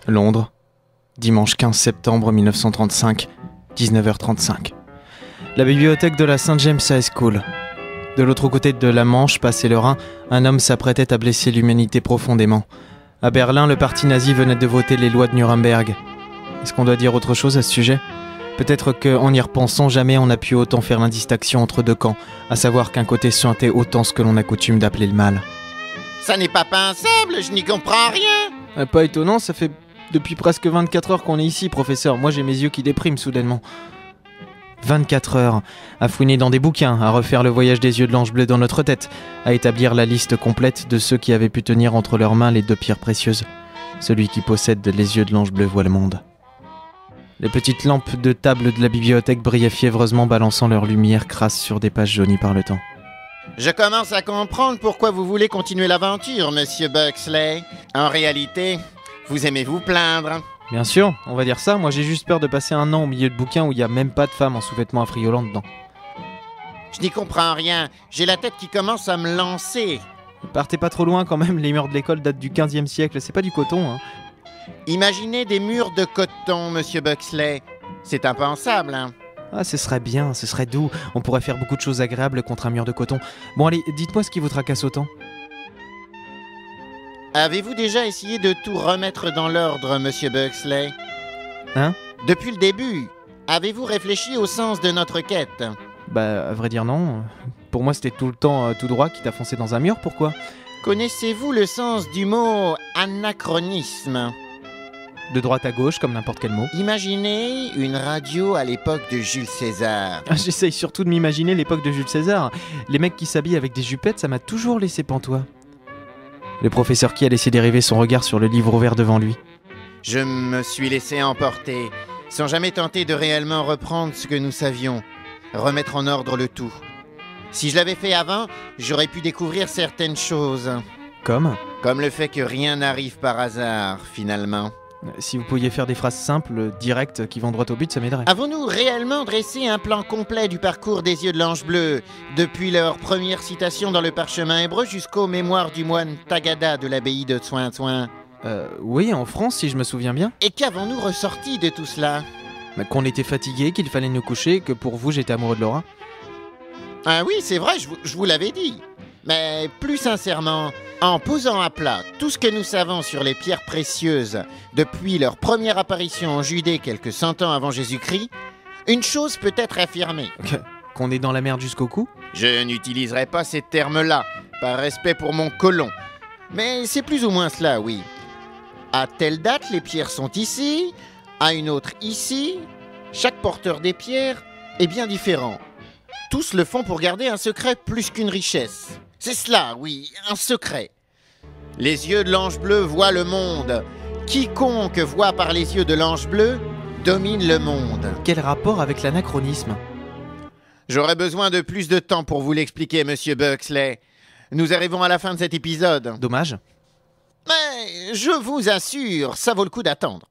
Londres, dimanche 15 septembre 1935, 19h35. La bibliothèque de la St. James High School. De l'autre côté de la Manche, passé le Rhin, un homme s'apprêtait à blesser l'humanité profondément. À Berlin, le parti nazi venait de voter les lois de Nuremberg. Est-ce qu'on doit dire autre chose à ce sujet ? Peut-être qu'en y repensant, jamais on n'a pu autant faire l'indistinction entre deux camps, à savoir qu'un côté suintait autant ce que l'on a coutume d'appeler le mal. Ça n'est pas pensable, je n'y comprends rien. Pas étonnant, ça fait depuis presque 24 heures qu'on est ici, professeur. Moi, j'ai mes yeux qui dépriment soudainement. 24 heures, à fouiner dans des bouquins, à refaire le voyage des yeux de l'ange bleu dans notre tête, à établir la liste complète de ceux qui avaient pu tenir entre leurs mains les deux pierres précieuses. Celui qui possède les yeux de l'ange bleu voit le monde. Les petites lampes de table de la bibliothèque brillaient fiévreusement, balançant leur lumière crasse sur des pages jaunies par le temps. Je commence à comprendre pourquoi vous voulez continuer l'aventure, monsieur Buxley. En réalité, vous aimez vous plaindre. Bien sûr, on va dire ça. Moi, j'ai juste peur de passer un an au milieu de bouquins où il n'y a même pas de femmes en sous-vêtements affriolants dedans. Je n'y comprends rien. J'ai la tête qui commence à me lancer. Partez pas trop loin quand même, les murs de l'école datent du 15e siècle. C'est pas du coton, hein. Imaginez des murs de coton, monsieur Buxley. C'est impensable, hein. Ah, ce serait bien, ce serait doux. On pourrait faire beaucoup de choses agréables contre un mur de coton. Bon, allez, dites-moi ce qui vous tracasse autant. Avez-vous déjà essayé de tout remettre dans l'ordre, monsieur Buxley ? Hein ? Depuis le début, avez-vous réfléchi au sens de notre quête ? Bah, à vrai dire non. Pour moi, c'était tout le temps tout droit qui t'a foncé dans un mur, pourquoi ? Connaissez-vous le sens du mot anachronisme ? De droite à gauche, comme n'importe quel mot. Imaginez une radio à l'époque de Jules César. J'essaye surtout de m'imaginer l'époque de Jules César. Les mecs qui s'habillent avec des jupettes, ça m'a toujours laissé pantois. Le professeur qui a laissé dériver son regard sur le livre ouvert devant lui. Je me suis laissé emporter, sans jamais tenter de réellement reprendre ce que nous savions, remettre en ordre le tout. Si je l'avais fait avant, j'aurais pu découvrir certaines choses. Comme le fait que rien n'arrive par hasard, finalement. Si vous pouviez faire des phrases simples, directes, qui vont droit au but, ça m'aiderait. Avons-nous réellement dressé un plan complet du parcours des yeux de l'ange bleu, depuis leur première citation dans le parchemin hébreu jusqu'aux mémoires du moine Tagada de l'abbaye de Soin-Soin ? Oui, en France, si je me souviens bien. Et qu'avons-nous ressorti de tout cela ? Qu'on était fatigués, qu'il fallait nous coucher, que pour vous, j'étais amoureux de Laura. Ah oui, c'est vrai, je vous l'avais dit. Mais plus sincèrement, en posant à plat tout ce que nous savons sur les pierres précieuses depuis leur première apparition en Judée quelques 100 ans avant Jésus-Christ, une chose peut être affirmée. Qu'on est dans la merde jusqu'au cou ? Je n'utiliserai pas ces termes-là, par respect pour mon colon. Mais c'est plus ou moins cela, oui. À telle date, les pierres sont ici, à une autre ici. Chaque porteur des pierres est bien différent. Tous le font pour garder un secret plus qu'une richesse. C'est cela, oui, un secret. Les yeux de l'ange bleu voient le monde. Quiconque voit par les yeux de l'ange bleu domine le monde. Quel rapport avec l'anachronisme ? J'aurais besoin de plus de temps pour vous l'expliquer, monsieur Buxley. Nous arrivons à la fin de cet épisode. Dommage. Mais je vous assure, ça vaut le coup d'attendre.